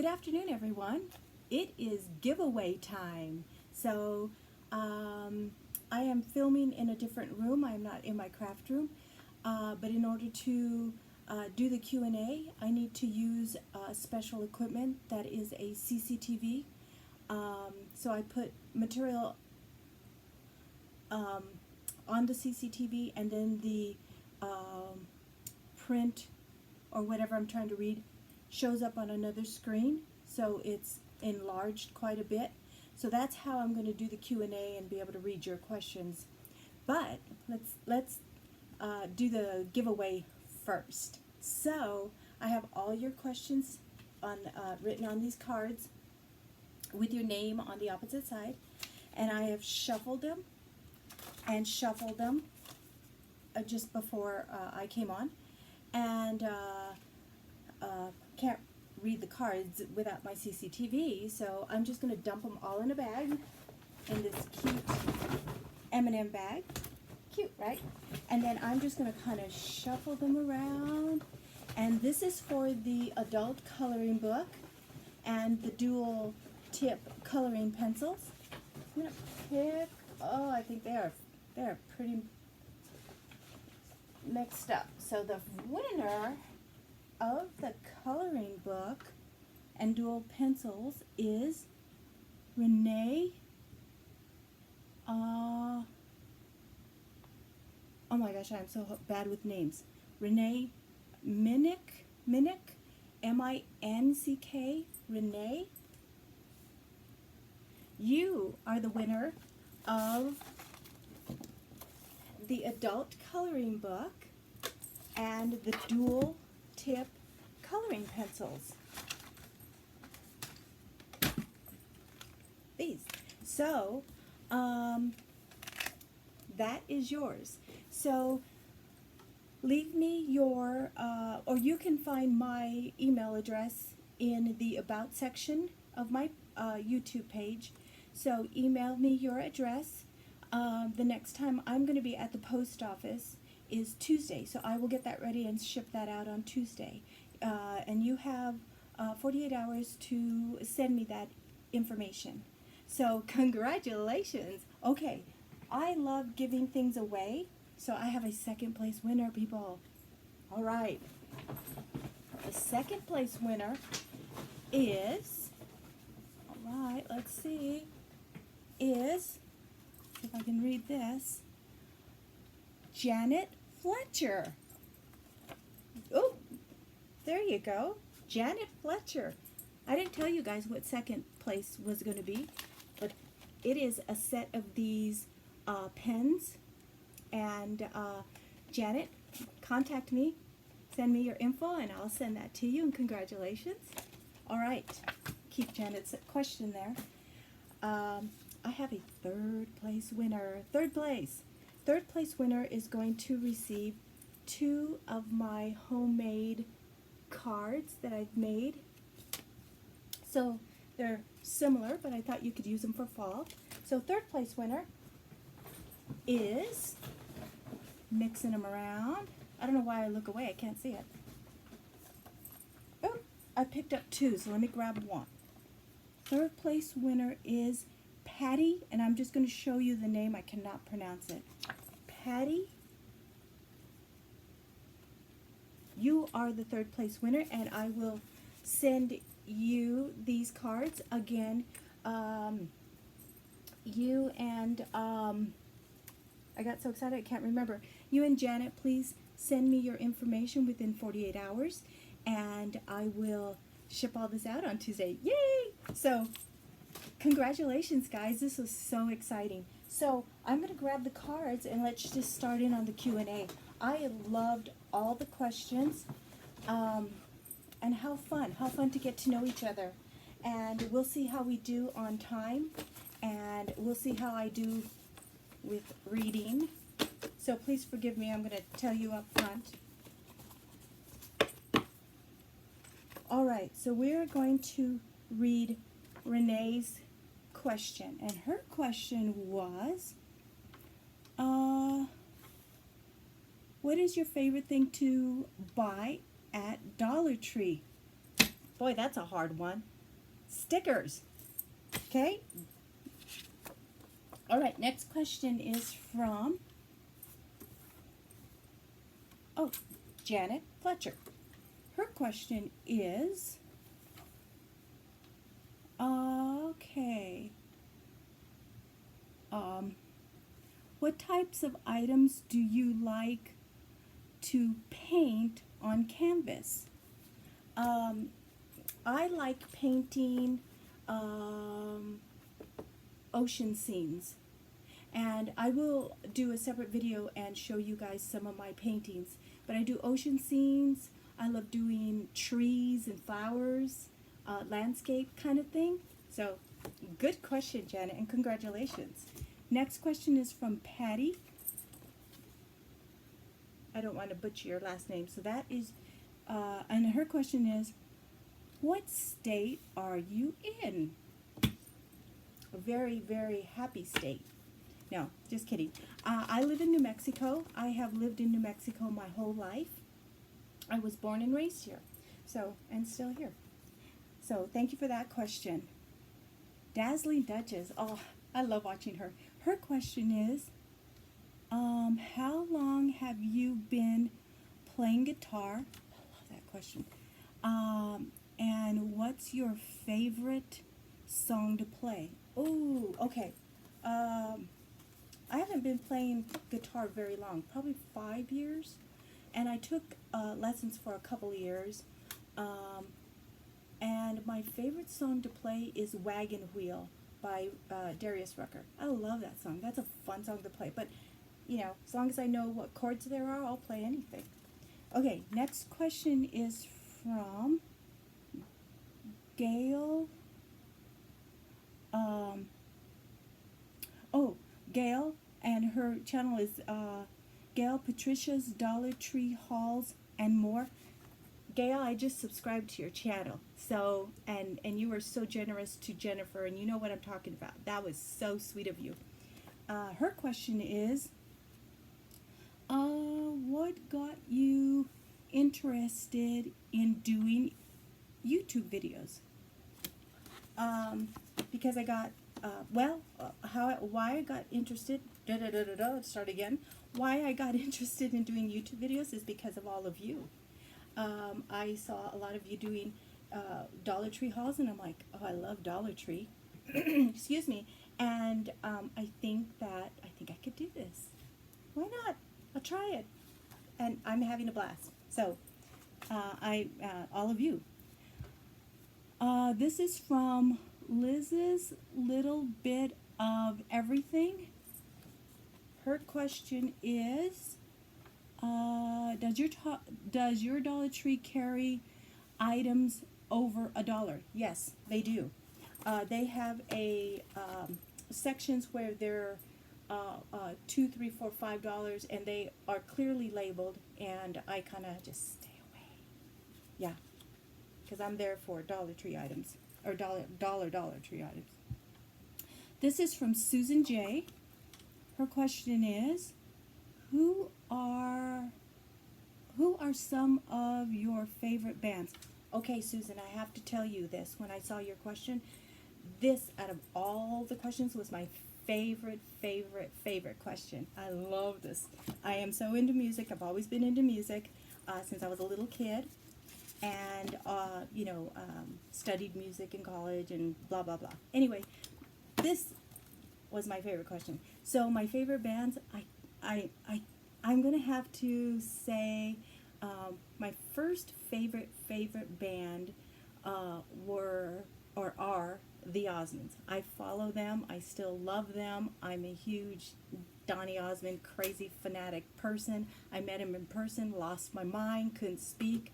Good afternoon, everyone. It is giveaway time. So I am filming in a different room. I am not in my craft room. But in order to do the Q&A, I need to use special equipment that is a CCTV. So I put material on the CCTV, and then the print or whatever I'm trying to read shows up on another screen, so it's enlarged quite a bit. So that's how I'm going to do the Q&A and be able to read your questions. But let's do the giveaway first. So I have all your questions on written on these cards with your name on the opposite side, and I have shuffled them and shuffled them just before I came on, and can't read the cards without my CCTV, so I'm just going to dump them all in a bag, in this cute M&M bag. Cute, right? And then I'm just going to kind of shuffle them around, and this is for the adult coloring book and the dual tip coloring pencils. I'm going to pick, oh, I think they are pretty mixed up. So the winner of the coloring book and dual pencils is Renee. Oh my gosh, I'm so bad with names. Renee Minnick, M-I-N-C-K, Renee. You are the winner of the adult coloring book and the dual tip coloring pencils. These. So, that is yours. So, leave me your, or you can find my email address in the About section of my YouTube page. So, email me your address. The next time I'm going to be at the post office is Tuesday, so I will get that ready and ship that out on Tuesday. And you have 48 hours to send me that information. So congratulations. Okay, I love giving things away, so I have a second place winner, people. All right, the second place winner is, all right, let's see, is, if I can read this, Janet Fletcher. Oh, there you go. Janet Fletcher. I didn't tell you guys what second place was going to be, but it is a set of these pens. And Janet, contact me. Send me your info, and I'll send that to you, and congratulations. All right. Keep Janet's question there. I have a third place winner. Third place. Third place winner is going to receive 2 of my homemade cards that I've made. So they're similar, but I thought you could use them for fall. So third place winner is, mixing them around. I don't know why I look away. I can't see it. Oh, I picked up 2, so let me grab 1. Third place winner is Patty, and I'm just going to show you the name. I cannot pronounce it. Patty, you are the third place winner, and I will send you these cards again. You and I got so excited I can't remember. You and Janet, please send me your information within 48 hours, and I will ship all this out on Tuesday. Yay! So congratulations, guys. This was so exciting. So I'm going to grab the cards, and let's just start in on the Q&A. I loved all the questions, and how fun to get to know each other. And we'll see how we do on time, and we'll see how I do with reading. So please forgive me, I'm going to tell you up front. All right, so we're going to read Renee's question, and her question was, what is your favorite thing to buy at Dollar Tree? Boy, that's a hard one. Stickers. Okay. All right, next question is from, Janet Fletcher. Her question is, okay, what types of items do you like to paint on canvas? I like painting ocean scenes, and I will do a separate video and show you guys some of my paintings. But I do ocean scenes. I love doing trees and flowers, landscape kind of thing. So, good question, Janet, and congratulations. Next question is from Patty. I don't want to butcher your last name. So that is, and her question is, what state are you in? A very, very happy state. No, just kidding. I live in New Mexico. I have lived in New Mexico my whole life. I was born and raised here. So, and still here. So, thank you for that question. Dazzling Duchess. Oh, I love watching her. Her question is, how long have you been playing guitar? I love that question. And what's your favorite song to play? Oh, okay. I haven't been playing guitar very long, probably 5 years. And I took lessons for a couple of years. And my favorite song to play is Wagon Wheel by Darius Rucker. I love that song. That's a fun song to play. But, you know, as long as I know what chords there are, I'll play anything. Okay, next question is from Gail. Gail, and her channel is Gail Patricia's Dollar Tree Hauls and More. Gail, I just subscribed to your channel, so and you were so generous to Jennifer, and you know what I'm talking about. That was so sweet of you. Her question is, what got you interested in doing YouTube videos? Because I got why I got interested. Let's start again. Why I got interested in doing YouTube videos is because of all of you. I saw a lot of you doing Dollar Tree hauls, and I'm like, oh, I love Dollar Tree. Excuse me. And I think I could do this. Why not? I'll try it. And I'm having a blast. So, all of you. This is from Liz's Little Bit of Everything. Her question is, does your Dollar Tree carry items over $1? Yes, they do. They have a sections where they're $2, $3, $4, $5, and they are clearly labeled, and I kind of just stay away. Yeah, because I'm there for Dollar Tree items, or Dollar Tree items. This is from Susan J. Her question is, who are some of your favorite bands? Okay, Susan, I have to tell you this. When I saw your question, this, out of all the questions, was my favorite question. I love this. I am so into music. I've always been into music since I was a little kid, and studied music in college and blah blah blah. Anyway, this was my favorite question. So my favorite bands, I'm gonna have to say my first favorite band are the Osmonds. I follow them. I still love them. I'm a huge Donny Osmond crazy fanatic person. I met him in person, lost my mind, couldn't speak.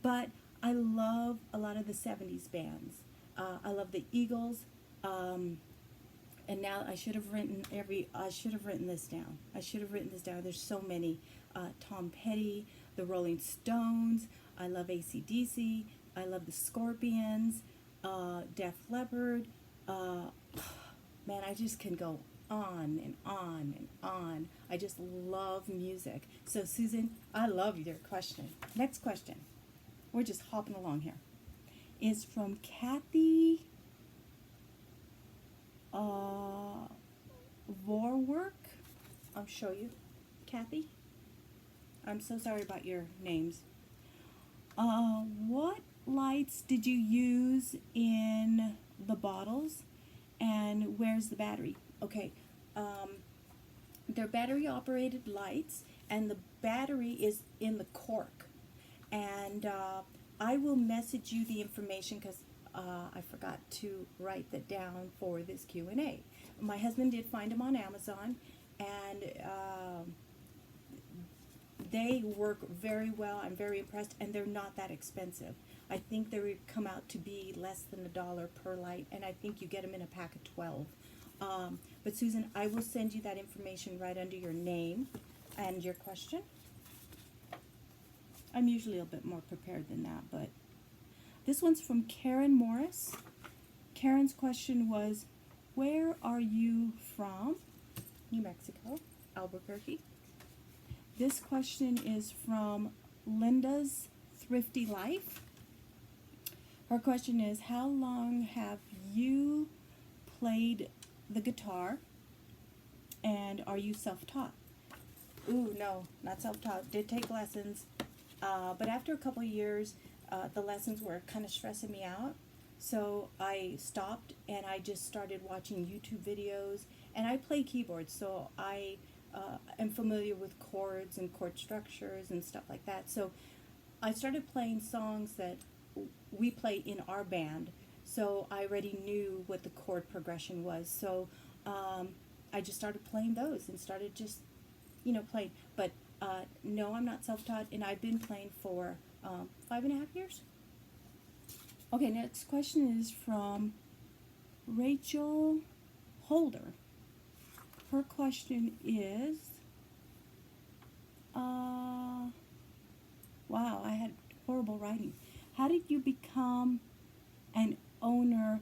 But I love a lot of the 70s bands. I love the Eagles. And now I should have written this down. There's so many. Tom Petty, the Rolling Stones. I love AC/DC. I love the Scorpions. Def Leppard. Man, I just can go on and on and on. I just love music. So Susan, I love your question. Next question. We're just hopping along here. is from Kathy Vorwerk. I'll show you. Kathy, I'm so sorry about your names. What lights did you use in the bottles, and where's the battery? Okay, they're battery operated lights, and the battery is in the cork. And I will message you the information because I forgot to write that down for this Q&A. My husband did find them on Amazon, and they work very well. I'm very impressed, and they're not that expensive. I think they would come out to be less than $1 per light, and I think you get them in a pack of 12. But Susan, I will send you that information right under your name and your question. I'm usually a bit more prepared than that, but this one's from Karen Morris. Karen's question was, where are you from? New Mexico, Albuquerque. This question is from Linda's Thrifty Life. Her question is, how long have you played the guitar, and are you self-taught? Ooh, no, not self-taught. Did take lessons, but after a couple of years, the lessons were kind of stressing me out. So I stopped, and I just started watching YouTube videos, and I play keyboards, so I am familiar with chords and chord structures and stuff like that. So I started playing songs that we play in our band, so I already knew what the chord progression was. So I just started playing those and started just, playing. But no, I'm not self-taught, and I've been playing for 5.5 years. Okay, next question is from Rachel Holder. Her question is, wow, I had horrible writing. How did you become an owner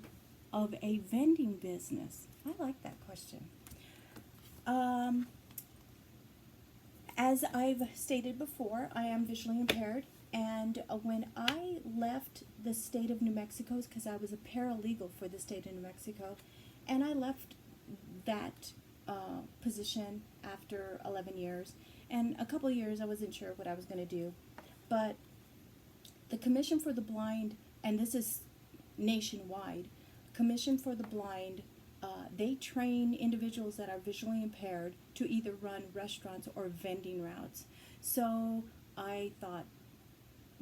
of a vending business? I like that question. As I've stated before, I am visually impaired, and when I left the state of New Mexico, because I was a paralegal for the state of New Mexico, and I left that position after 11 years, and a couple of years I wasn't sure what I was going to do, but the Commission for the Blind, and this is nationwide, Commission for the Blind, they train individuals that are visually impaired to either run restaurants or vending routes. So I thought,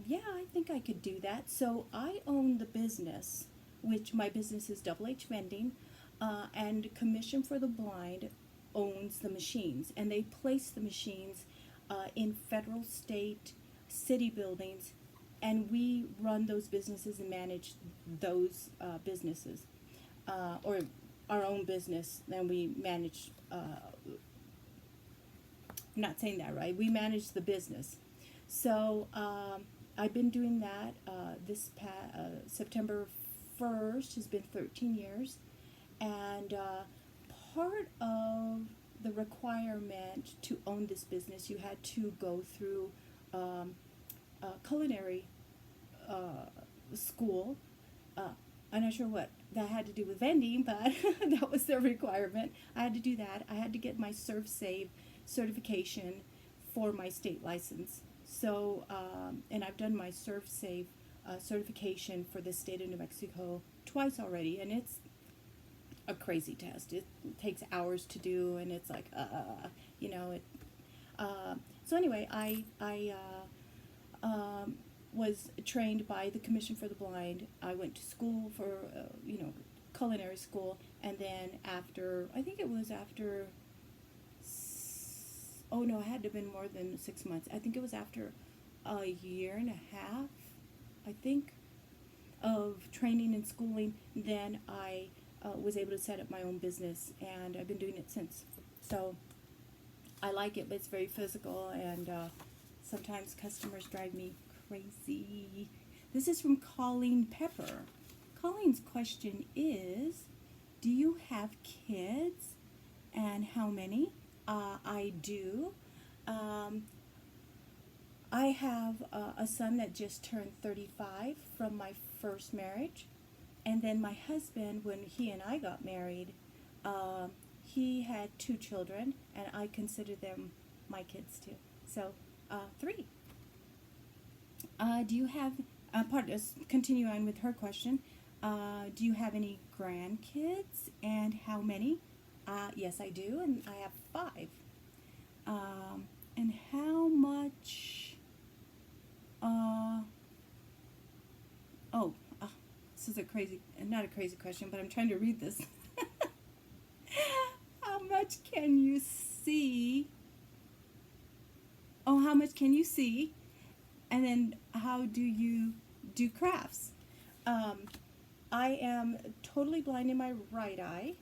yeah, I think I could do that. So I own the business, which my business is Double H Vending, and Commission for the Blind owns the machines, and they place the machines in federal, state, city buildings, and we run those businesses and manage those businesses, or our own business, and we manage, I'm not saying that right, we manage the business. So I've been doing that this September 1st has been 13 years, and part of the requirement to own this business, you had to go through culinary school. I'm not sure what that had to do with vending, but that was the requirement. I had to do that. I had to get my ServSafe certification for my state license. So, and I've done my ServSafe certification for the state of New Mexico twice already, and it's a crazy test. It takes hours to do, and it's like, so anyway, I was trained by the Commission for the Blind. I went to school for, culinary school, and then after, I think it was after, it had to have been more than 6 months. I think it was after a year and a half, I think, of training and schooling, then I was able to set up my own business, and I've been doing it since. So I like it, but it's very physical, and sometimes customers drive me crazy. This is from Colleen Pepper. Colleen's question is, do you have kids, and how many? I do. I have a son that just turned 35 from my first marriage. And then my husband, when he and I got married, he had 2 children, and I consider them my kids too. So, 3. Do you have, continue on with her question, do you have any grandkids, and how many? Yes, I do, and I have 5. And how much, this is not a crazy question, but I'm trying to read this. How much can you see? Oh, how much can you see? And then how do you do crafts? I am totally blind in my right eye,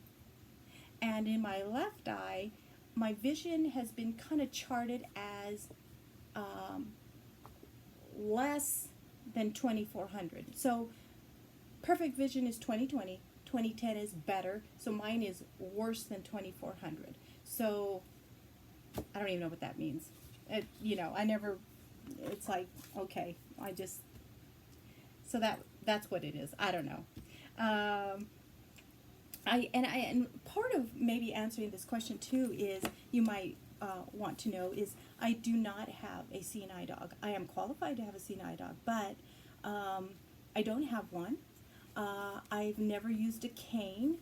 and in my left eye, my vision has been kind of charted as less than 2400. So perfect vision is 20/20. 20/10 is better. So mine is worse than 2400. So I don't even know what that means. I never. It's like, okay, so that's what it is. I don't know. And part of maybe answering this question too is, you might want to know, is I do not have a seeing eye dog. I am qualified to have a seeing eye dog, but I don't have one. I've never used a cane,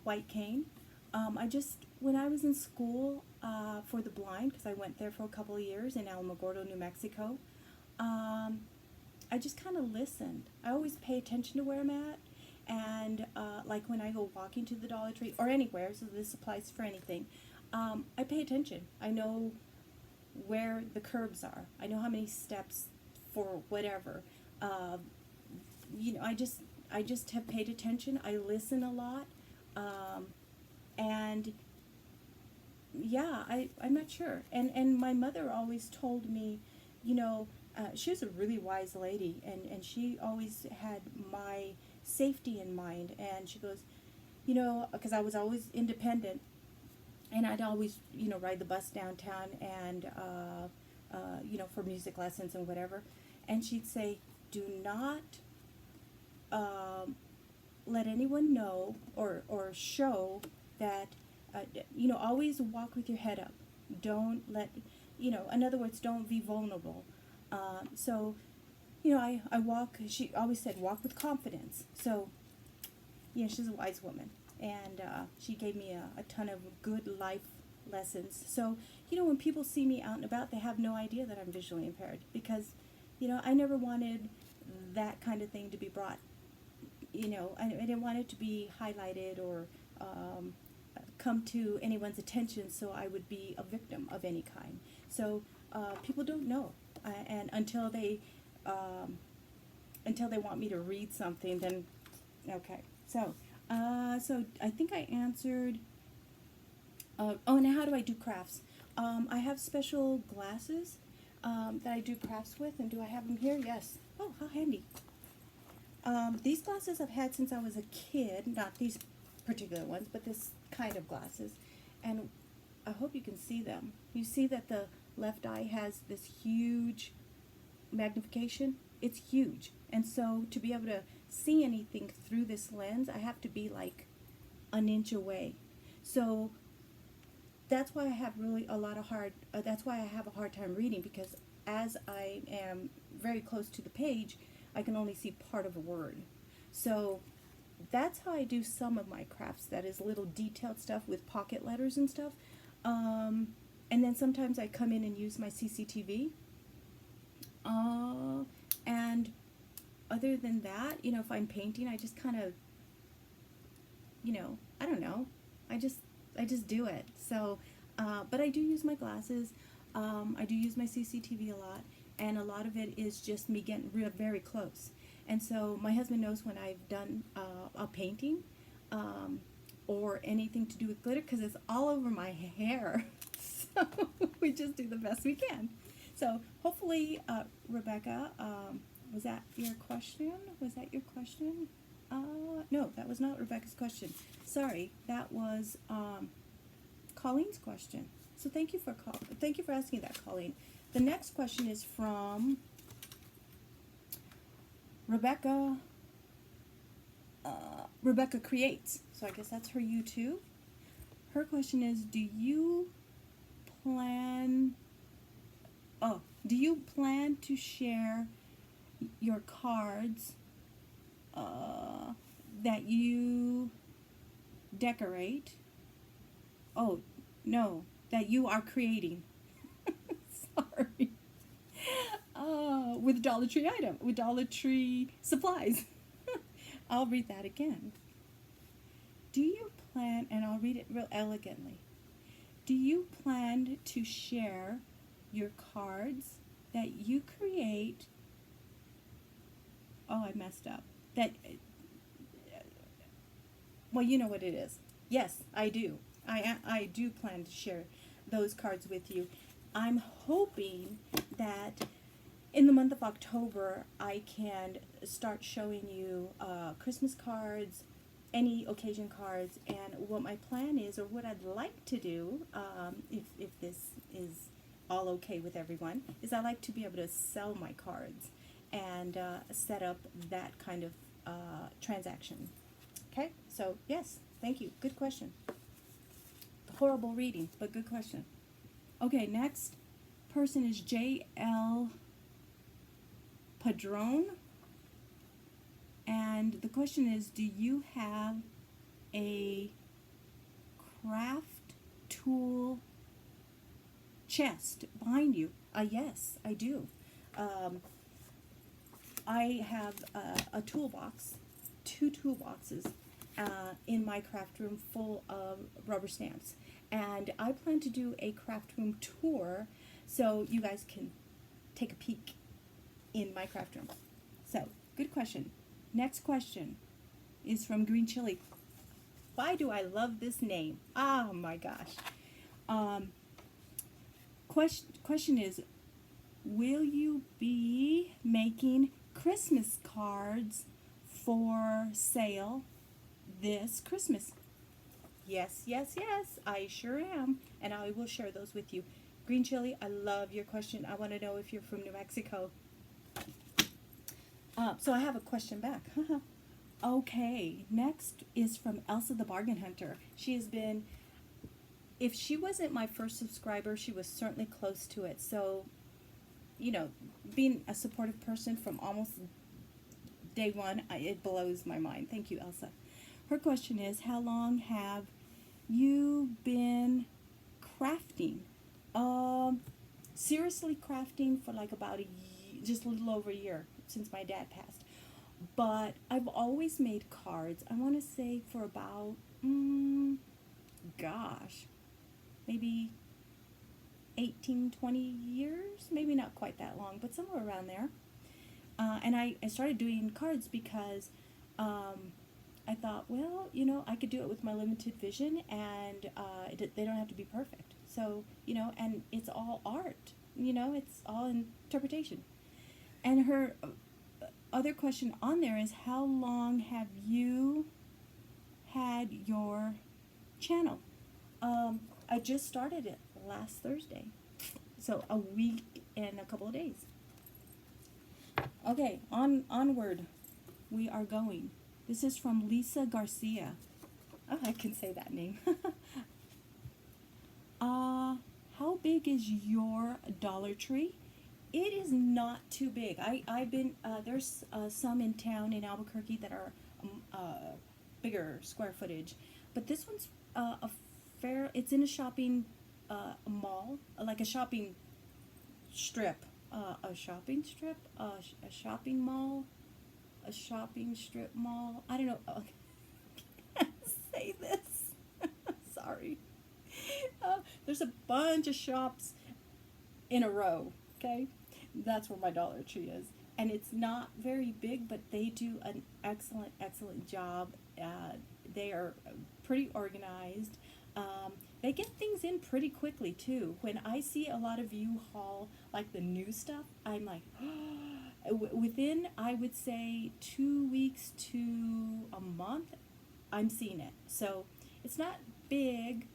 white cane. When I was in school for the blind, because I went there for a couple of years in Alamogordo, New Mexico, I just kind of listened. I always pay attention to where I'm at, and like when I go walking to the Dollar Tree or anywhere, so this applies for anything, I pay attention. I know where the curbs are. I know how many steps for whatever. I just have paid attention. I listen a lot, and yeah, I'm not sure. And my mother always told me, she was a really wise lady, and she always had my safety in mind. And she goes, because I was always independent, and I'd always, ride the bus downtown and, for music lessons and whatever. And she'd say, do not let anyone know or show that, always walk with your head up. Don't let, in other words, don't be vulnerable. I walk, she always said, walk with confidence. So, she's a wise woman. And she gave me a ton of good life lessons. So, when people see me out and about, they have no idea that I'm visually impaired. Because, I never wanted that kind of thing to be brought, I didn't want it to be highlighted or come to anyone's attention, so I would be a victim of any kind. So people don't know, and until they want me to read something, then okay. So I think I answered. And how do I do crafts? I have special glasses that I do crafts with, and do I have them here? Yes. Oh, how handy. These glasses I've had since I was a kid, not these particular ones, but this kind of glasses, and I hope you can see them. You see that the left eye has this huge magnification? It's huge, and so to be able to see anything through this lens, I have to be like an inch away. So that's why I have that's why I have a hard time reading, because as I am very close to the page, I can only see part of a word. So that's how I do some of my crafts. That is little detailed stuff with pocket letters and stuff. And then sometimes I come in and use my CCTV. And other than that, if I'm painting, I just kind of, I don't know. I just do it. So, but I do use my glasses. I do use my CCTV a lot. And a lot of it is just me getting very close. And so my husband knows when I've done a painting or anything to do with glitter, because it's all over my hair. So we just do the best we can. So hopefully, Rebecca, was that your question? No, that was not Rebecca's question. Sorry, that was Colleen's question. So thank you for asking that, Colleen. The next question is from Rebecca Rebecca Creates. So I guess that's her YouTube. Her question is, plan do you plan to share your cards that you decorate? Oh, no, that you are creating. Sorry. With Dollar Tree supplies. I'll read that again. Do you plan, and I'll read it real elegantly. Do you plan to share your cards that you create? Oh, I messed up. Well, you know what it is. Yes, I do. I do plan to share those cards with you. I'm hoping that in the month of October, I can start showing you Christmas cards, any occasion cards, and what my plan is, or what I'd like to do, if this is all okay with everyone, is I like to be able to sell my cards and set up that kind of transaction. Okay, so yes, thank you. Good question. Horrible reading, but good question. Okay, next person is J.L. Padron. And the question is, do you have a craft tool chest behind you? Yes, I do. I have a toolbox, two toolboxes in my craft room full of rubber stamps. And I plan to do a craft room tour so you guys can take a peek in my craft room. So, good question. Next question is from Green Chili. Why do I love this name? Oh my gosh. Question is, will you be making Christmas cards for sale this Christmas? Yes, yes, yes, I sure am. And I will share those with you. Green Chili, I love your question. I want to know if you're from New Mexico. So I have a question back. Okay, next is from Elsa the Bargain Hunter. She has been, if she wasn't my first subscriber, she was certainly close to it. So, you know, being a supportive person from almost day one, it blows my mind. Thank you, Elsa. Her question is, how long have you been crafting? Seriously crafting for like about just a little over a year since my dad passed. But I've always made cards. I want to say for about, maybe 18, 20 years. Maybe not quite that long, but somewhere around there. And I started doing cards because I thought, well, you know, I could do it with my limited vision, and they don't have to be perfect. So, you know, and it's all art. You know, it's all interpretation. And her other question on there is, how long have you had your channel? I just started it last Thursday. So a week and a couple of days. Okay, onward we are going. This is from Lisa Garcia. Oh, I can say that name. How big is your Dollar Tree? It is not too big. I've been, there's some in town in Albuquerque that are bigger square footage. But this one's it's in a shopping mall, like a shopping strip. A shopping strip? A shopping mall? A shopping strip mall? I don't know. I can't say this. Sorry. There's a bunch of shops in a row, okay? That's where my Dollar Tree is. And it's not very big, but they do an excellent, excellent job. They are pretty organized. They get things in pretty quickly, too. When I see a lot of you haul, like, the new stuff, I'm like, within, I would say, 2 weeks to a month, I'm seeing it. So it's not big,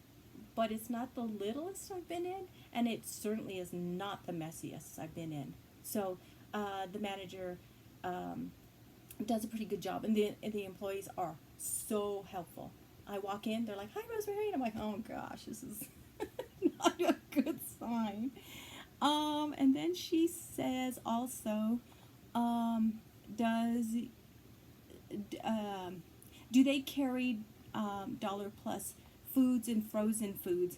but it's not the littlest I've been in, and it certainly is not the messiest I've been in. So the manager does a pretty good job, and the employees are so helpful. I walk in, they're like, "Hi, Rosemary," and I'm like, "Oh gosh, this is not a good sign." And then she says also, does do they carry Dollar Plus foods and frozen foods?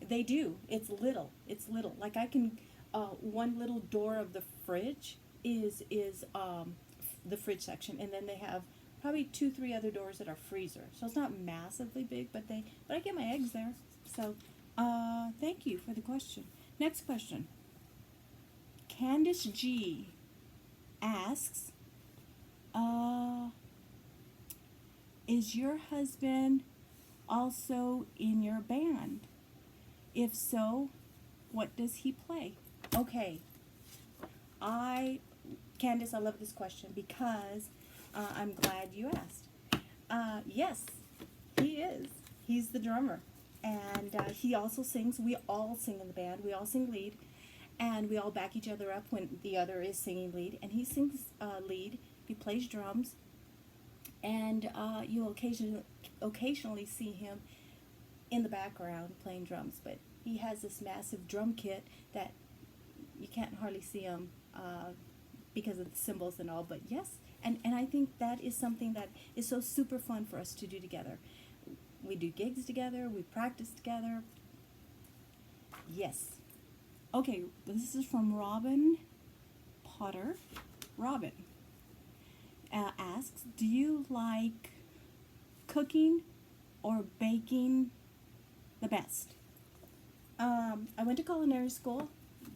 They do. It's little. It's little. Like I can, one little door of the fridge is the fridge section, and then they have probably 2, 3 other doors that are freezer. So it's not massively big, but I get my eggs there. So, thank you for the question. Next question. Candace G asks, is your husband also in your band? If so, what does he play? Okay, Candace, I love this question because I'm glad you asked. Yes, he is. He's the drummer, and he also sings. We all sing in the band. We all sing lead, and we all back each other up when the other is singing lead. And he sings lead. He plays drums, and you'll occasionally see him in the background playing drums. But he has this massive drum kit that you can't hardly see him because of the cymbals and all. But yes, and I think that is something that is so super fun for us to do together. We do gigs together. We practice together. Yes. Okay, this is from Robin Potter. Robin asks, do you like cooking or baking the best? I went to culinary school.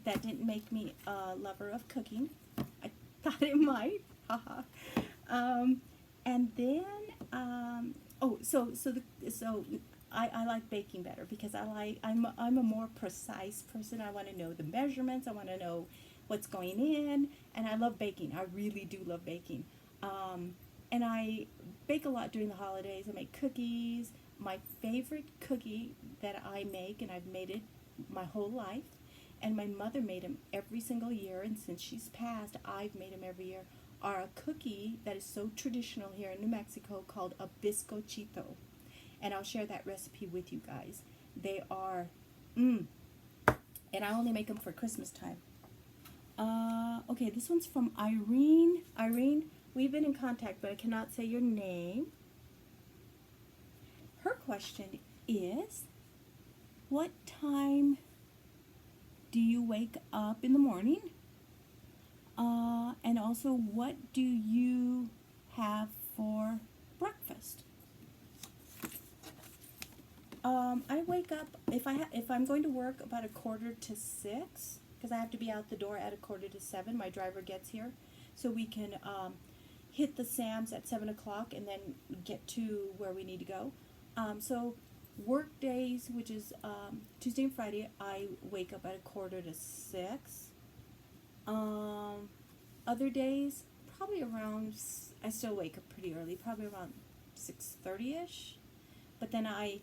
That didn't make me a lover of cooking. I thought it might. Haha. And then, so I like baking better because I'm a more precise person. I want to know the measurements. I want to know what's going in, and I love baking. I really do love baking. And I bake a lot during the holidays. I make cookies. My favorite cookie that I make, and I've made it my whole life, and my mother made them every single year, and since she's passed, I've made them every year, are a cookie that is so traditional here in New Mexico called a bizcochito. And I'll share that recipe with you guys. They are, and I only make them for Christmas time. Okay, this one's from Irene. Irene, we've been in contact, but I cannot say your name. Her question is, what time do you wake up in the morning? And also, what do you have for breakfast? I wake up if I'm going to work about 5:45, because I have to be out the door at 6:45. My driver gets here, so we can hit the Sam's at 7 o'clock and then get to where we need to go. So work days, which is Tuesday and Friday, I wake up at 5:45. Other days, probably around, I still wake up pretty early, probably around 6:30ish. But then I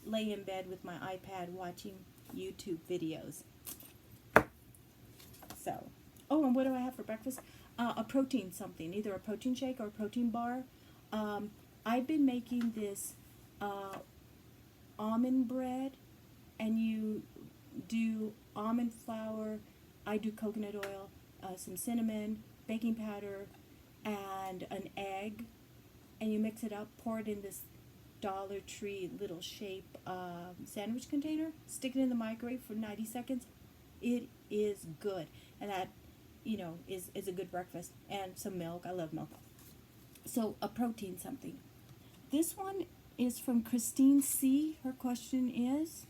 lay in bed with my iPad watching YouTube videos. So, oh, and what do I have for breakfast? A protein something, either a protein shake or a protein bar. I've been making this almond bread, and you do almond flour, I do coconut oil, some cinnamon, baking powder, and an egg, and you mix it up, pour it in this Dollar Tree little shape sandwich container, stick it in the microwave for 90 seconds. It is good, and that, is a good breakfast. And some milk. I love milk. So a protein something. This one is from Christine C. Her question is,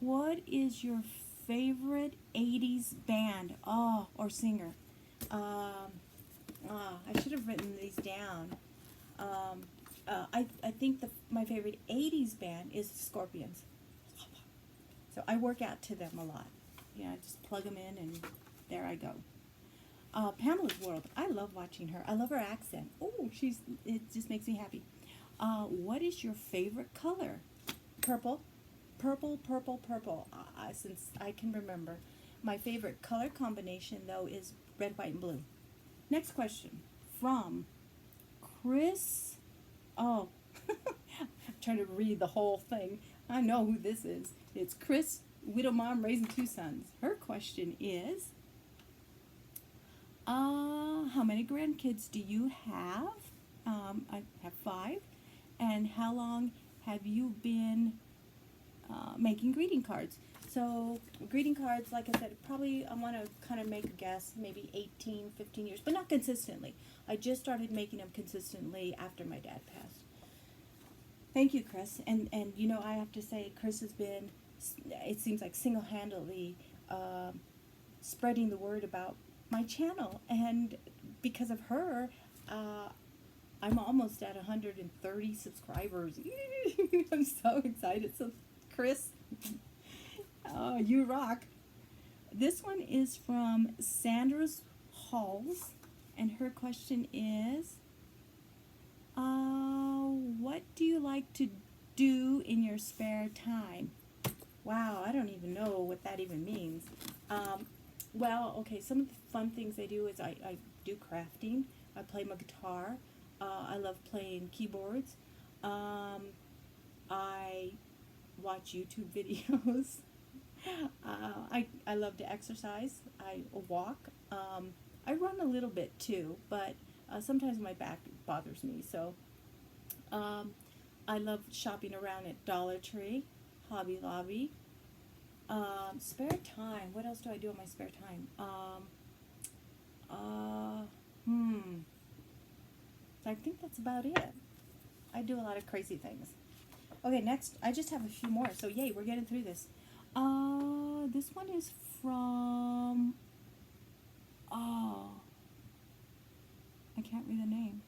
what is your favorite 80s band or singer? I should have written these down. I think my favorite 80s band is the Scorpions. So I work out to them a lot. I just plug them in and there I go. Pamela's World. I love watching her. I love her accent. Oh, it just makes me happy. What is your favorite color? Purple. Purple, purple, purple. Since I can remember. My favorite color combination, though, is red, white, and blue. Next question. from Chris. Oh, I'm trying to read the whole thing. I know who this is. It's Chris, widow mom raising two sons. Her question is, how many grandkids do you have? I have 5. And how long have you been making greeting cards? So greeting cards, like I said, probably I want to kind of make a guess, maybe 18, 15 years, but not consistently. I just started making them consistently after my dad passed. Thank you, Chris. And you know, I have to say, Chris has been, it seems like single-handedly spreading the word about my channel. And because of her, I'm almost at 130 subscribers. I'm so excited. So, Chris, you rock. This one is from Sandra's Halls, and her question is, what do you like to do in your spare time? Wow, I don't even know what that even means. Well, okay, some of the fun things I do is I do crafting. I play my guitar. I love playing keyboards. I watch YouTube videos. I love to exercise. I walk. I run a little bit too, but sometimes my back bothers me. So I love shopping around at Dollar Tree, Hobby Lobby. Spare time. What else do I do in my spare time? I think that's about it. I do a lot of crazy things. Okay, next, I just have a few more, so yay, we're getting through this. This one is from, I can't read the name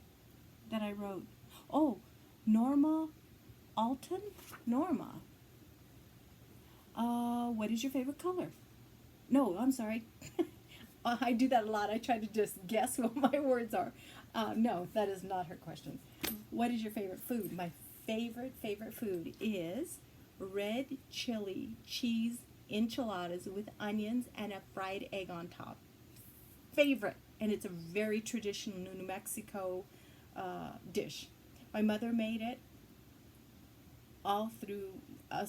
that I wrote. Oh, Norma Alton? Norma. What is your favorite color? No, I'm sorry. I do that a lot. I try to just guess what my words are. No, that is not her question. What is your favorite food? My favorite food is red chili cheese enchiladas with onions and a fried egg on top. Favorite. And it's a very traditional New Mexico dish. My mother made it all through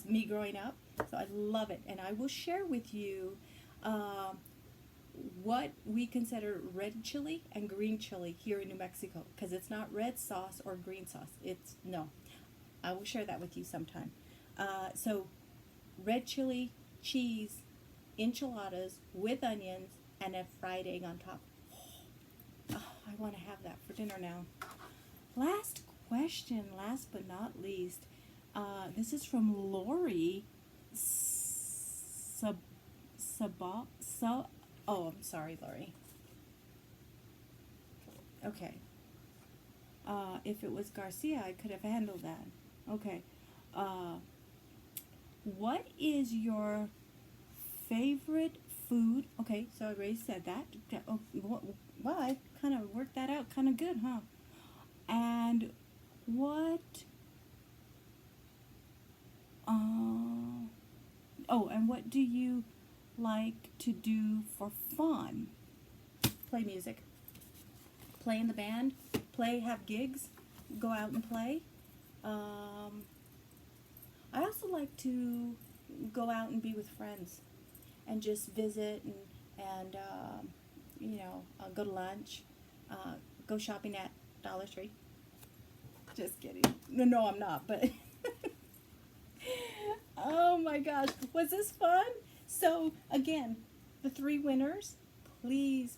me growing up, so I love it. And I will share with you what we consider red chili and green chili here in New Mexico, because it's not red sauce or green sauce. No. I will share that with you sometime. So red chili, cheese, enchiladas with onions, and a fried egg on top. Oh, I want to have that for dinner now. Last question, last but not least. This is from Lori oh, I'm sorry, Lori. Okay. If it was Garcia, I could have handled that. Okay. What is your favorite food? Okay, so I already said that. Oh, well, I kind of worked that out kind of good, huh? And what... and what do you like to do for fun? Play music. Play in the band. Have gigs. Go out and play. I also like to go out and be with friends and just visit and go to lunch, go shopping at Dollar Tree. Just kidding. No, I'm not, but oh my gosh, was this fun? So again, the 3 winners, please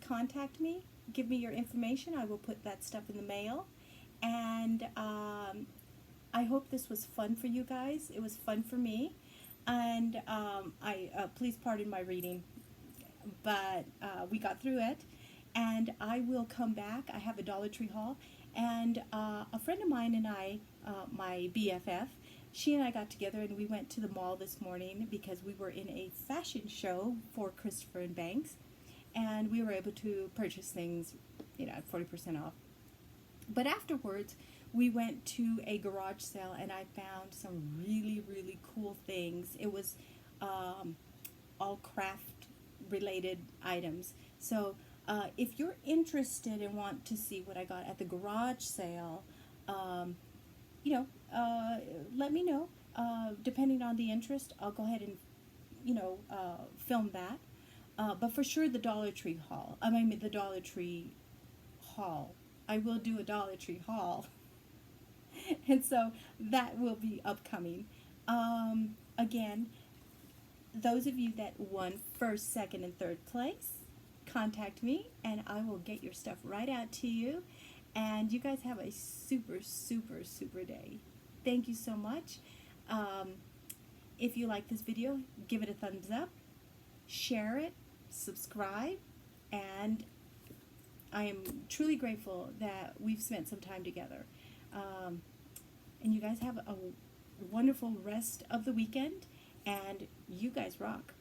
contact me. Give me your information. I will put that stuff in the mail. And I hope this was fun for you guys. It was fun for me. And please pardon my reading, but we got through it. And I will come back. I have a Dollar Tree haul. And a friend of mine and I, my BFF, she and I got together and we went to the mall this morning because we were in a fashion show for Christopher & Banks. And we were able to purchase things, at 40% off. But afterwards, we went to a garage sale and I found some really cool things. It was all craft related items. So If you're interested and want to see what I got at the garage sale, um, you know, let me know. Depending on the interest, I'll go ahead and, film that. But for sure, the Dollar Tree haul. I mean, the Dollar Tree haul. I will do a Dollar Tree haul. And so that will be upcoming. Again, those of you that won first, second, and third place, contact me and I will get your stuff right out to you. And you guys have a super, super, super day. Thank you so much. If you like this video, give it a thumbs up, share it, subscribe, and I am truly grateful that we've spent some time together. And you guys have a wonderful rest of the weekend, and you guys rock.